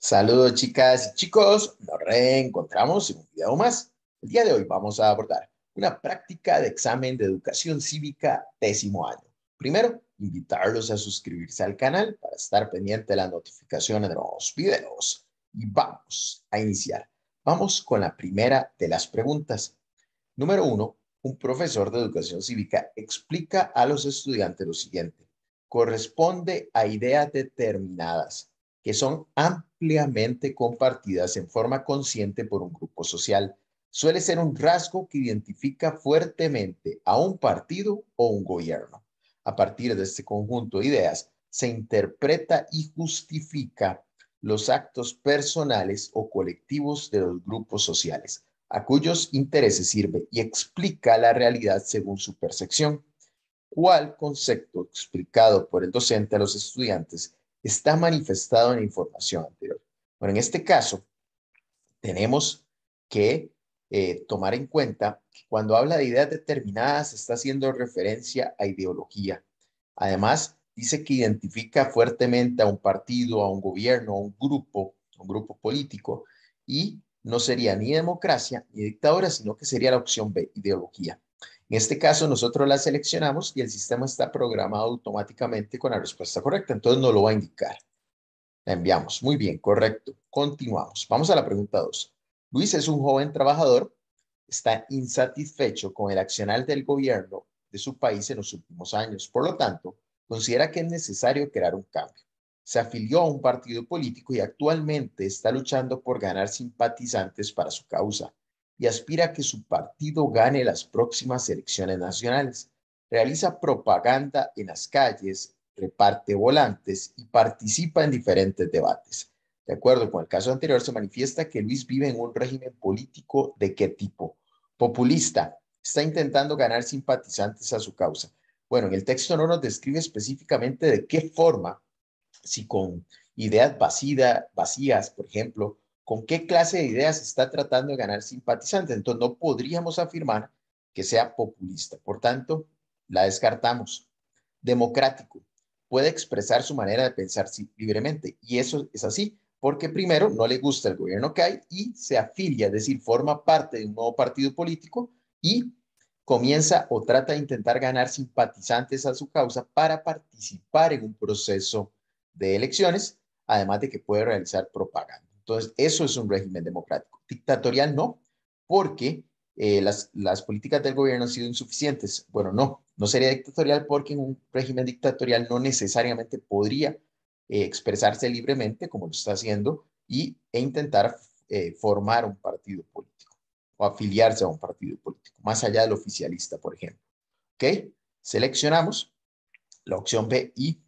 Saludos chicas y chicos, nos reencontramos en un video más. El día de hoy vamos a abordar una práctica de examen de educación cívica 10º año. Primero, invitarlos a suscribirse al canal para estar pendiente de las notificaciones de nuevos videos. Y vamos a iniciar. Vamos con la primera de las preguntas. Número 1. Un profesor de educación cívica explica a los estudiantes lo siguiente. Corresponde a ideas determinadas que son ampliamente compartidas en forma consciente por un grupo social. Suele ser un rasgo que identifica fuertemente a un partido o un gobierno. A partir de este conjunto de ideas, se interpreta y justifica los actos personales o colectivos de los grupos sociales, a cuyos intereses sirve y explica la realidad según su percepción. ¿Cuál concepto explicado por el docente a los estudiantes está manifestado en la información anterior? Bueno, en este caso, tenemos que tomar en cuenta que cuando habla de ideas determinadas está haciendo referencia a ideología. Además, dice que identifica fuertemente a un partido, a un gobierno, a un grupo político, y no sería ni democracia ni dictadura, sino que sería la opción B, ideología. En este caso, nosotros la seleccionamos y el sistema está programado automáticamente con la respuesta correcta, entonces nos lo va a indicar. La enviamos. Muy bien, correcto. Continuamos. Vamos a la pregunta 2. Luis es un joven trabajador, está insatisfecho con el accionar del gobierno de su país en los últimos años. Por lo tanto, considera que es necesario crear un cambio. Se afilió a un partido político y actualmente está luchando por ganar simpatizantes para su causa y aspira a que su partido gane las próximas elecciones nacionales. Realiza propaganda en las calles, reparte volantes y participa en diferentes debates. De acuerdo con el caso anterior, se manifiesta que Luis vive en un régimen político de qué tipo. Populista. Está intentando ganar simpatizantes a su causa. Bueno, en el texto no nos describe específicamente de qué forma, si con ideas vacías, por ejemplo, con qué clase de ideas está tratando de ganar simpatizantes. Entonces, no podríamos afirmar que sea populista. Por tanto, la descartamos. Democrático. Puede expresar su manera de pensar libremente. Y eso es así, porque primero no le gusta el gobierno que hay y se afilia, es decir, forma parte de un nuevo partido político y comienza o trata de intentar ganar simpatizantes a su causa para participar en un proceso de elecciones, además de que puede realizar propaganda. Entonces, eso es un régimen democrático. Dictatorial no, porque las políticas del gobierno han sido insuficientes. Bueno, no sería dictatorial porque en un régimen dictatorial no necesariamente podría expresarse libremente como lo está haciendo e intentar formar un partido político o afiliarse a un partido político, más allá del oficialista, por ejemplo. ¿Ok? Seleccionamos la opción B y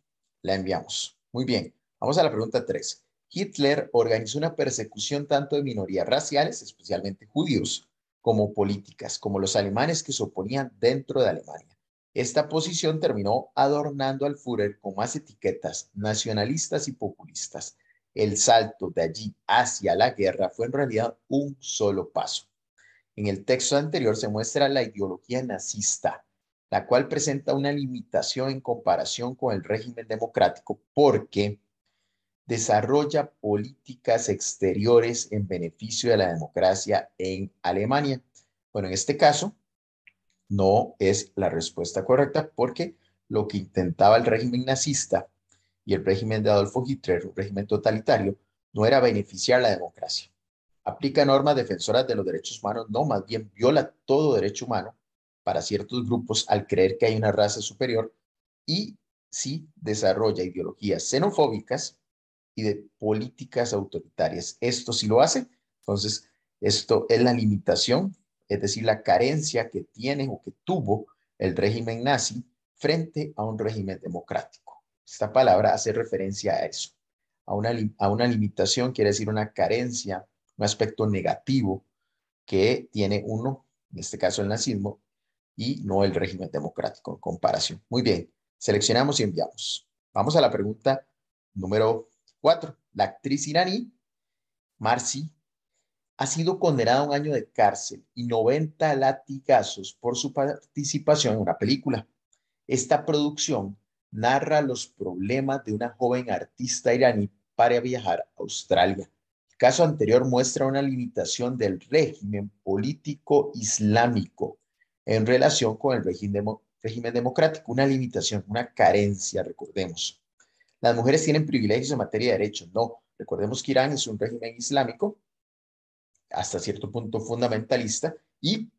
la enviamos. Muy bien, vamos a la pregunta 3. Hitler organizó una persecución tanto de minorías raciales, especialmente judíos, como políticas, como los alemanes que se oponían dentro de Alemania. Esta posición terminó adornando al Führer con más etiquetas nacionalistas y populistas. El salto de allí hacia la guerra fue en realidad un solo paso. En el texto anterior se muestra la ideología nazista, la cual presenta una limitación en comparación con el régimen democrático porque desarrolla políticas exteriores en beneficio de la democracia en Alemania. Bueno, en este caso no es la respuesta correcta porque lo que intentaba el régimen nazista y el régimen de Adolfo Hitler, un régimen totalitario, no era beneficiar la democracia. Aplica normas defensoras de los derechos humanos, no, más bien viola todo derecho humano para ciertos grupos al creer que hay una raza superior y sí desarrolla ideologías xenofóbicas y de políticas autoritarias. Esto sí lo hace, entonces esto es la limitación, es decir, la carencia que tiene o que tuvo el régimen nazi frente a un régimen democrático. Esta palabra hace referencia a eso, a una limitación, quiere decir una carencia, un aspecto negativo que tiene uno, en este caso el nazismo, y no el régimen democrático en comparación. Muy bien, seleccionamos y enviamos. Vamos a la pregunta número 4. La actriz iraní, Marcy, ha sido condenada a un año de cárcel y 90 latigazos por su participación en una película. Esta producción narra los problemas de una joven artista iraní para viajar a Australia. El caso anterior muestra una limitación del régimen político islámico en relación con el régimen democrático, una limitación, una carencia, recordemos. Las mujeres tienen privilegios en materia de derechos. No, recordemos que Irán es un régimen islámico hasta cierto punto fundamentalista y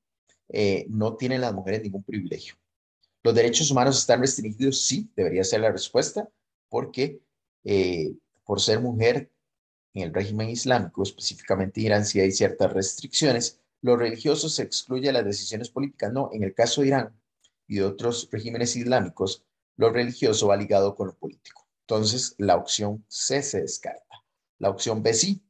no tienen las mujeres ningún privilegio. ¿Los derechos humanos están restringidos? Sí, debería ser la respuesta, porque por ser mujer en el régimen islámico, específicamente Irán, sí hay ciertas restricciones. Los religiosos se excluyen las decisiones políticas. No, en el caso de Irán y de otros regímenes islámicos, lo religioso va ligado con lo político. Entonces, la opción C se descarta. La opción B sí,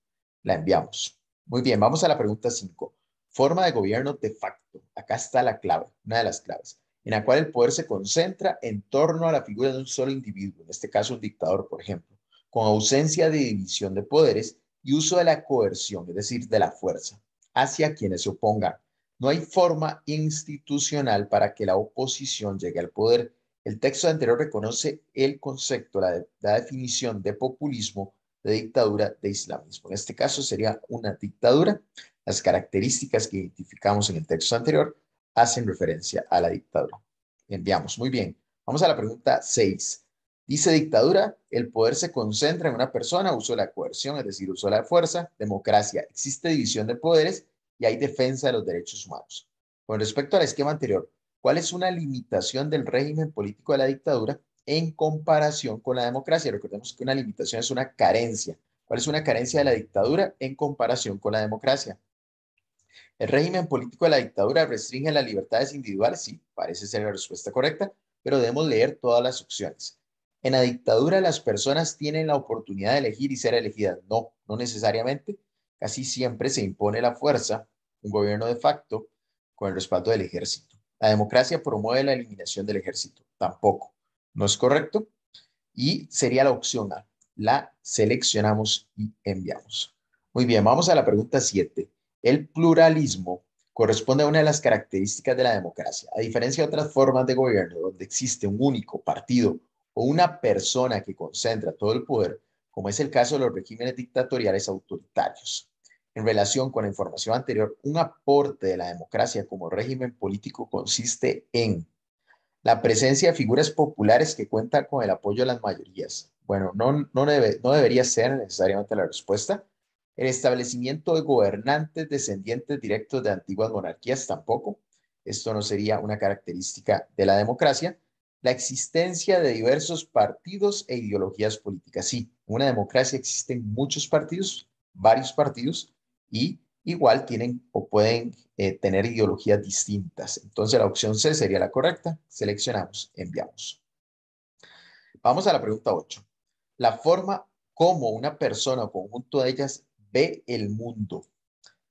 la enviamos. Muy bien, vamos a la pregunta 5. Forma de gobierno de facto. Acá está la clave, una de las claves, en la cual el poder se concentra en torno a la figura de un solo individuo, en este caso un dictador, por ejemplo, con ausencia de división de poderes y uso de la coerción, es decir, de la fuerza, hacia quienes se opongan. No hay forma institucional para que la oposición llegue al poder. El texto anterior reconoce el concepto, la definición de populismo, de dictadura, de islamismo. En este caso sería una dictadura. Las características que identificamos en el texto anterior hacen referencia a la dictadura. Enviamos. Muy bien. Vamos a la pregunta 6. Dice dictadura, el poder se concentra en una persona, uso de la coerción, es decir, uso de la fuerza. Democracia, existe división de poderes y hay defensa de los derechos humanos. Con respecto al esquema anterior, ¿cuál es una limitación del régimen político de la dictadura en comparación con la democracia? Recordemos que una limitación es una carencia. ¿Cuál es una carencia de la dictadura en comparación con la democracia? ¿El régimen político de la dictadura restringe las libertades individuales? Sí, parece ser la respuesta correcta, pero debemos leer todas las opciones. En la dictadura las personas tienen la oportunidad de elegir y ser elegidas. No, no necesariamente. Casi siempre se impone la fuerza, un gobierno de facto, con el respaldo del ejército. La democracia promueve la eliminación del ejército. Tampoco. No es correcto. Y sería la opción A. La seleccionamos y enviamos. Muy bien, vamos a la pregunta 7. El pluralismo corresponde a una de las características de la democracia. A diferencia de otras formas de gobierno, donde existe un único partido o una persona que concentra todo el poder, como es el caso de los regímenes dictatoriales autoritarios. En relación con la información anterior, un aporte de la democracia como régimen político consiste en la presencia de figuras populares que cuentan con el apoyo de las mayorías. Bueno, no debería ser necesariamente la respuesta. El establecimiento de gobernantes descendientes directos de antiguas monarquías tampoco. Esto no sería una característica de la democracia. La existencia de diversos partidos e ideologías políticas. Sí, en una democracia existen muchos partidos, varios partidos, y igual tienen o pueden tener ideologías distintas. Entonces la opción C sería la correcta. Seleccionamos, enviamos. Vamos a la pregunta 8. La forma como una persona o conjunto de ellas ve el mundo,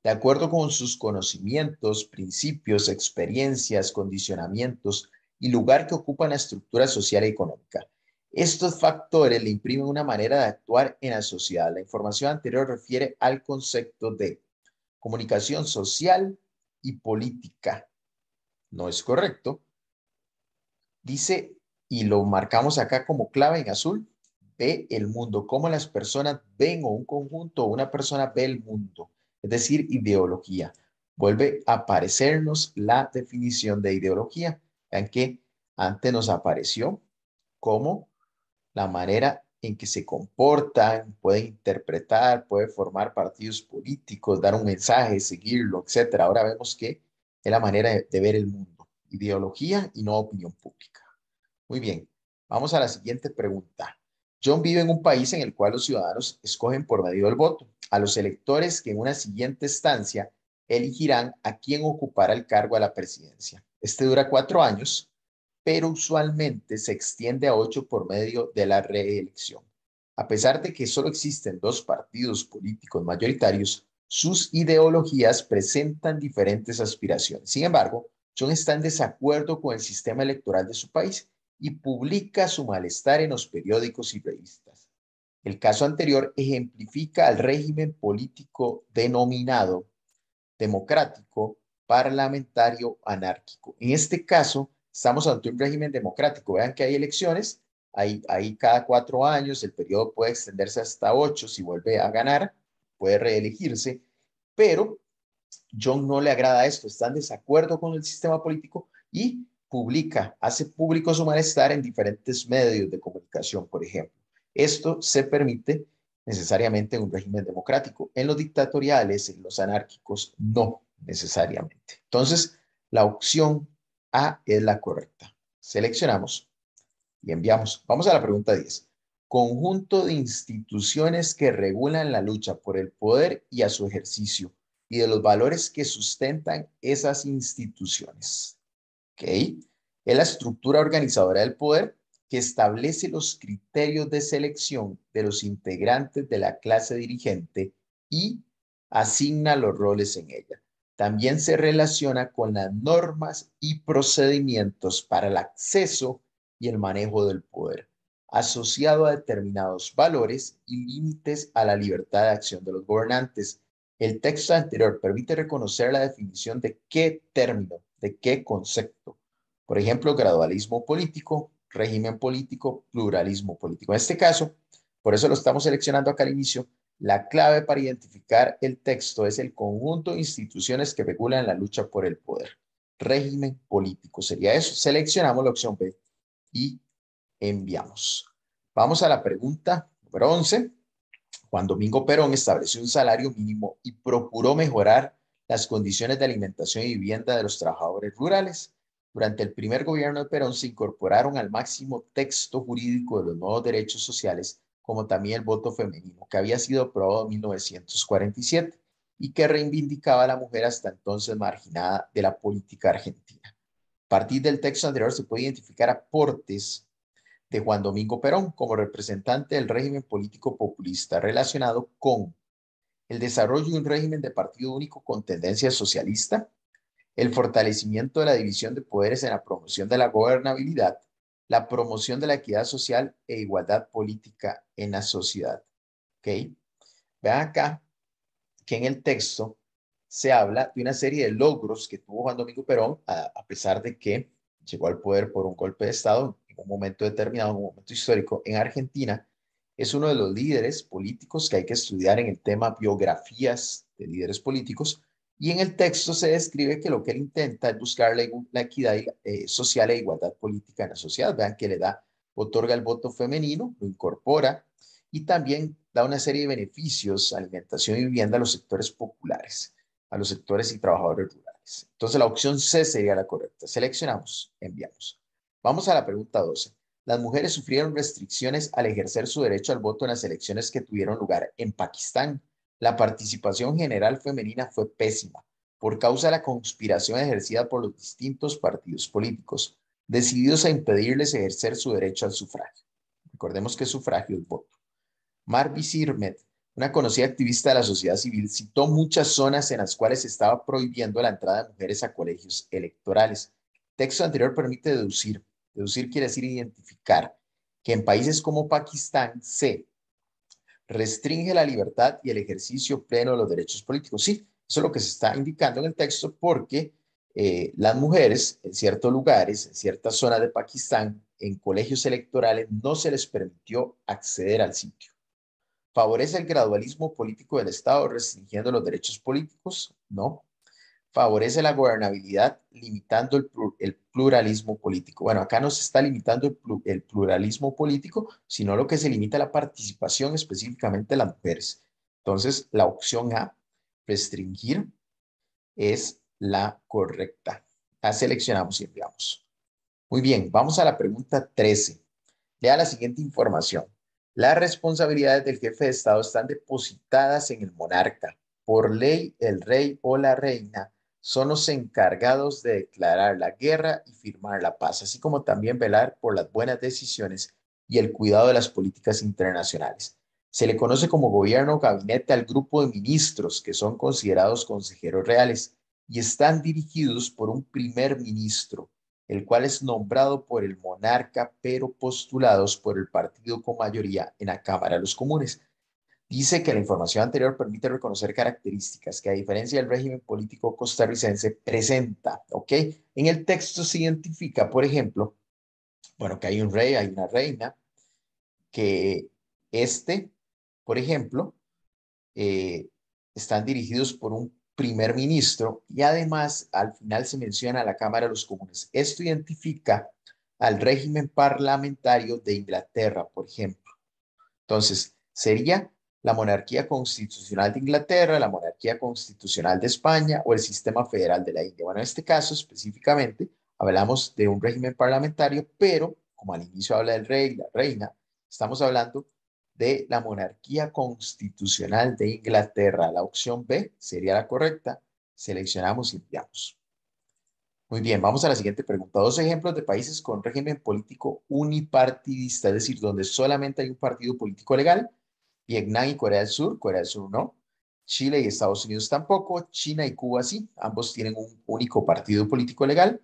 de acuerdo con sus conocimientos, principios, experiencias, condicionamientos y lugar que ocupa en la estructura social y económica. Estos factores le imprimen una manera de actuar en la sociedad. La información anterior refiere al concepto de comunicación social y política. No es correcto. Dice, y lo marcamos acá como clave en azul, ve el mundo, cómo las personas ven o un conjunto o una persona ve el mundo, es decir, ideología. Vuelve a aparecernos la definición de ideología, en que antes nos apareció como la manera en que se comportan, puede interpretar, puede formar partidos políticos, dar un mensaje, seguirlo, etcétera. Ahora vemos que es la manera de ver el mundo, ideología y no opinión pública. Muy bien, vamos a la siguiente pregunta. John vive en un país en el cual los ciudadanos escogen por medio del voto a los electores que en una siguiente estancia elegirán a quien ocupará el cargo a la presidencia. Este dura 4 años, pero usualmente se extiende a 8 por medio de la reelección. A pesar de que solo existen dos partidos políticos mayoritarios, sus ideologías presentan diferentes aspiraciones. Sin embargo, John está en desacuerdo con el sistema electoral de su país y publica su malestar en los periódicos y revistas. El caso anterior ejemplifica el régimen político denominado democrático, parlamentario, anárquico. En este caso, estamos ante un régimen democrático. Vean que hay elecciones, Ahí cada 4 años, el periodo puede extenderse hasta 8 si vuelve a ganar, puede reelegirse, pero John no le agrada esto, está en desacuerdo con el sistema político y hace público su malestar en diferentes medios de comunicación, por ejemplo. Esto se permite necesariamente en un régimen democrático. En los dictatoriales, en los anárquicos, no necesariamente. Entonces, la opción A es la correcta. Seleccionamos y enviamos. Vamos a la pregunta 10. Conjunto de instituciones que regulan la lucha por el poder y a su ejercicio y de los valores que sustentan esas instituciones. ¿Ok? Es la estructura organizadora del poder que establece los criterios de selección de los integrantes de la clase dirigente y asigna los roles en ella. También se relaciona con las normas y procedimientos para el acceso y el manejo del poder, asociado a determinados valores y límites a la libertad de acción de los gobernantes. El texto anterior permite reconocer la definición de qué término, de qué concepto. Por ejemplo, gradualismo político, régimen político, pluralismo político. En este caso, por eso lo estamos seleccionando acá al inicio, la clave para identificar el texto es el conjunto de instituciones que regulan la lucha por el poder. Régimen político sería eso. Seleccionamos la opción B y enviamos. Vamos a la pregunta número 11. Juan Domingo Perón estableció un salario mínimo y procuró mejorar las condiciones de alimentación y vivienda de los trabajadores rurales. Durante el primer gobierno de Perón se incorporaron al máximo texto jurídico de los nuevos derechos sociales, como también el voto femenino, que había sido aprobado en 1947 y que reivindicaba a la mujer hasta entonces marginada de la política argentina. A partir del texto anterior se puede identificar aportes de Juan Domingo Perón como representante del régimen político populista relacionado con el desarrollo de un régimen de partido único con tendencia socialista, el fortalecimiento de la división de poderes en la promoción de la gobernabilidad, la promoción de la equidad social e igualdad política en la sociedad. ¿Ok? Vean acá que en el texto se habla de una serie de logros que tuvo Juan Domingo Perón, a pesar de que llegó al poder por un golpe de Estado en un momento determinado, en un momento histórico en Argentina. Es uno de los líderes políticos que hay que estudiar en el tema biografías de líderes políticos. Y en el texto se describe que lo que él intenta es buscar la equidad social e igualdad política en la sociedad. Vean que le da, otorga el voto femenino, lo incorpora y también da una serie de beneficios, alimentación y vivienda a los sectores populares, a los sectores y trabajadores rurales. Entonces la opción C sería la correcta. Seleccionamos, enviamos. Vamos a la pregunta 12. Las mujeres sufrieron restricciones al ejercer su derecho al voto en las elecciones que tuvieron lugar en Pakistán. La participación general femenina fue pésima por causa de la conspiración ejercida por los distintos partidos políticos, decididos a impedirles ejercer su derecho al sufragio. Recordemos que sufragio es voto. Marvi Sirmet, una conocida activista de la sociedad civil, citó muchas zonas en las cuales se estaba prohibiendo la entrada de mujeres a colegios electorales. El texto anterior permite deducir. Deducir quiere decir identificar que en países como Pakistán se restringe la libertad y el ejercicio pleno de los derechos políticos. Sí, eso es lo que se está indicando en el texto porque las mujeres en ciertos lugares, en ciertas zonas de Pakistán, en colegios electorales, no se les permitió acceder al sitio. ¿Favorece el gradualismo político del Estado restringiendo los derechos políticos? No. ¿Favorece la gobernabilidad limitando el pluralismo político? Bueno, acá no se está limitando el pluralismo político, sino lo que se limita a la participación específicamente de las mujeres. Entonces, la opción A, restringir, es la correcta. La seleccionamos y enviamos. Muy bien, vamos a la pregunta 13. Lea la siguiente información. Las responsabilidades del jefe de Estado están depositadas en el monarca. Por ley, el rey o la reina son los encargados de declarar la guerra y firmar la paz, así como también velar por las buenas decisiones y el cuidado de las políticas internacionales. Se le conoce como gobierno o gabinete al grupo de ministros que son considerados consejeros reales y están dirigidos por un primer ministro, el cual es nombrado por el monarca, pero postulados por el partido con mayoría en la Cámara de los Comunes. Dice que la información anterior permite reconocer características que, a diferencia del régimen político costarricense, presenta, ¿ok? En el texto se identifica, por ejemplo, bueno, que hay un rey, hay una reina, que por ejemplo, eh, están dirigidos por un primer ministro y además al final se menciona a la Cámara de los Comunes. Esto identifica al régimen parlamentario de Inglaterra, por ejemplo. Entonces, sería la monarquía constitucional de Inglaterra, la monarquía constitucional de España o el sistema federal de la India. Bueno, en este caso específicamente hablamos de un régimen parlamentario, pero como al inicio habla del rey y la reina, estamos hablando de la monarquía constitucional de Inglaterra. La opción B sería la correcta. Seleccionamos y enviamos. Muy bien, vamos a la siguiente pregunta. Dos ejemplos de países con régimen político unipartidista, es decir, donde solamente hay un partido político legal. Vietnam y Corea del Sur no. Chile y Estados Unidos tampoco. China y Cuba sí, ambos tienen un único partido político legal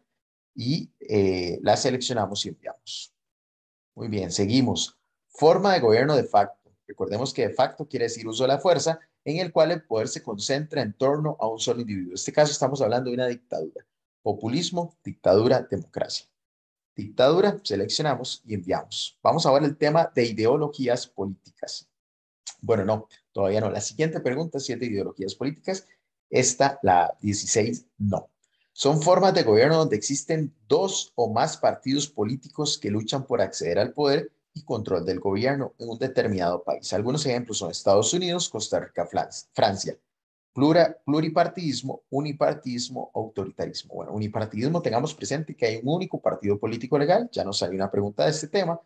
y la seleccionamos y enviamos. Muy bien, seguimos. Forma de gobierno de facto. Recordemos que de facto quiere decir uso de la fuerza, en el cual el poder se concentra en torno a un solo individuo. En este caso estamos hablando de una dictadura. Populismo, dictadura, democracia. Dictadura, seleccionamos y enviamos. Vamos a ver el tema de ideologías políticas. Bueno, no, todavía no. La siguiente pregunta, 7 ideologías políticas. Esta, la 16, no. Son formas de gobierno donde existen dos o más partidos políticos que luchan por acceder al poder y control del gobierno en un determinado país. Algunos ejemplos son Estados Unidos, Costa Rica, Francia. Pluripartidismo, unipartidismo, autoritarismo. Bueno, unipartidismo, tengamos presente que hay un único partido político legal. Ya nos salió una pregunta de este tema.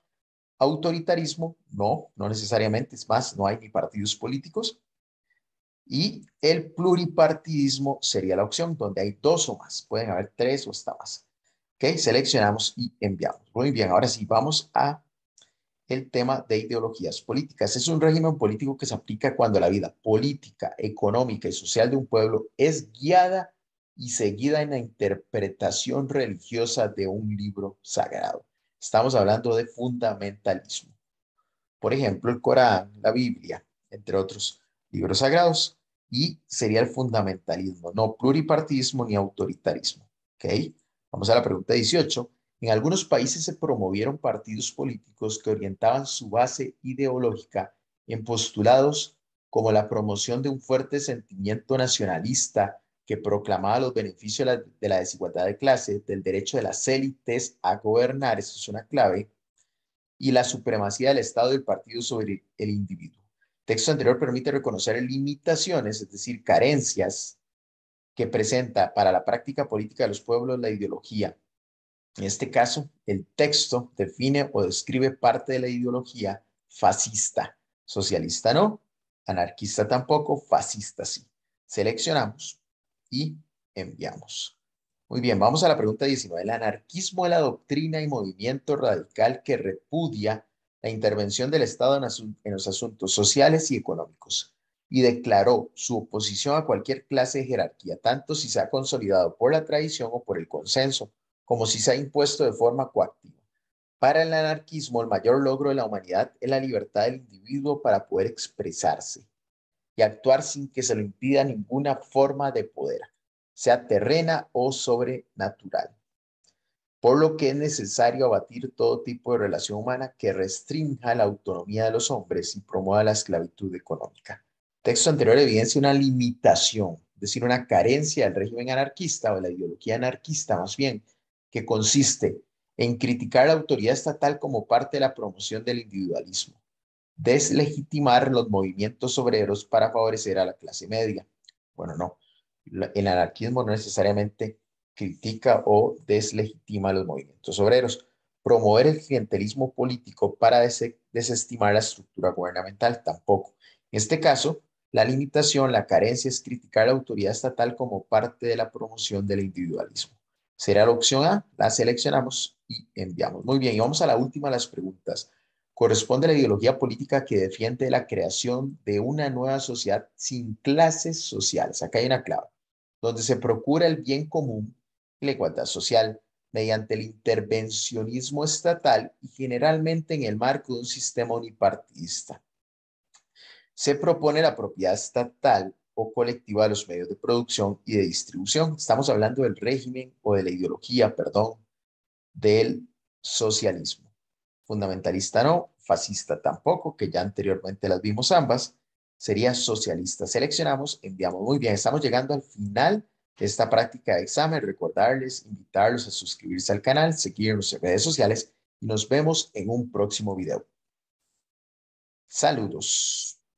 Autoritarismo, no, no necesariamente, es más, no hay ni partidos políticos. Y el pluripartidismo sería la opción donde hay dos o más, pueden haber tres o hasta más. Ok, seleccionamos y enviamos. Muy bien, ahora sí, vamos a el tema de ideologías políticas. Es un régimen político que se aplica cuando la vida política, económica y social de un pueblo es guiada y seguida en la interpretación religiosa de un libro sagrado. Estamos hablando de fundamentalismo. Por ejemplo, el Corán, la Biblia, entre otros libros sagrados, y sería el fundamentalismo, no pluripartidismo ni autoritarismo. ¿Ok? Vamos a la pregunta 18. En algunos países se promovieron partidos políticos que orientaban su base ideológica en postulados como la promoción de un fuerte sentimiento nacionalista que proclamaba los beneficios de la desigualdad de clase, del derecho de las élites a gobernar, eso es una clave, y la supremacía del Estado y el partido sobre el individuo. El texto anterior permite reconocer limitaciones, es decir, carencias que presenta para la práctica política de los pueblos la ideología. En este caso, el texto define o describe parte de la ideología fascista. Socialista no, anarquista tampoco, fascista sí. Seleccionamos y enviamos. Muy bien, vamos a la pregunta 19. El anarquismo es la doctrina y movimiento radical que repudia la intervención del Estado en los asuntos sociales y económicos y declaró su oposición a cualquier clase de jerarquía, tanto si se ha consolidado por la tradición o por el consenso, como si se ha impuesto de forma coactiva. Para el anarquismo, el mayor logro de la humanidad es la libertad del individuo para poder expresarse y actuar sin que se lo impida ninguna forma de poder, sea terrena o sobrenatural. Por lo que es necesario abatir todo tipo de relación humana que restrinja la autonomía de los hombres y promueva la esclavitud económica. El texto anterior evidencia una limitación, es decir, una carencia del régimen anarquista o de la ideología anarquista más bien, que consiste en criticar la autoridad estatal como parte de la promoción del individualismo, deslegitimar los movimientos obreros para favorecer a la clase media. Bueno, no, el anarquismo no necesariamente critica o deslegitima los movimientos obreros. Promover el clientelismo político para desestimar la estructura gubernamental, tampoco. En este caso, la limitación, la carencia es criticar la autoridad estatal como parte de la promoción del individualismo. Será la opción A, la seleccionamos y enviamos. Muy bien, y vamos a la última de las preguntas. Corresponde a la ideología política que defiende la creación de una nueva sociedad sin clases sociales. Acá hay una clave, donde se procura el bien común y la igualdad social mediante el intervencionismo estatal y generalmente en el marco de un sistema unipartidista. Se propone la propiedad estatal o colectiva de los medios de producción y de distribución. Estamos hablando del régimen o de la ideología, perdón, del socialismo. Fundamentalista no, fascista tampoco, que ya anteriormente las vimos ambas, sería socialista. Seleccionamos, enviamos. Muy bien, estamos llegando al final de esta práctica de examen. Recordarles, invitarlos a suscribirse al canal, seguirnos en redes sociales y nos vemos en un próximo video. Saludos.